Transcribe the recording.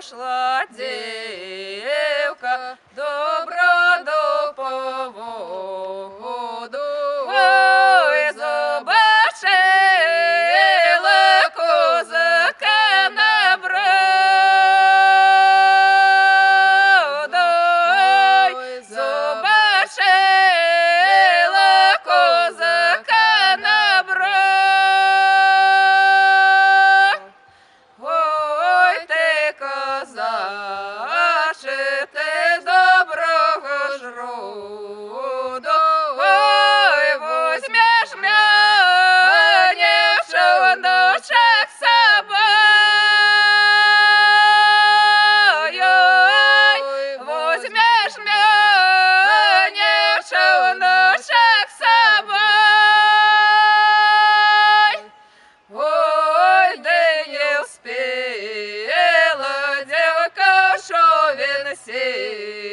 пошла дівка добра до поводу. Ой, забачила козака на броду. Ой, забачила козака на броду. Ой, ти козаче, ти доброго ж роду. Ой, возьмеш мене в човночок з собою. Ой, возьмеш мене в човночок з собою. Ой, де не вспіла дівка, що він сів.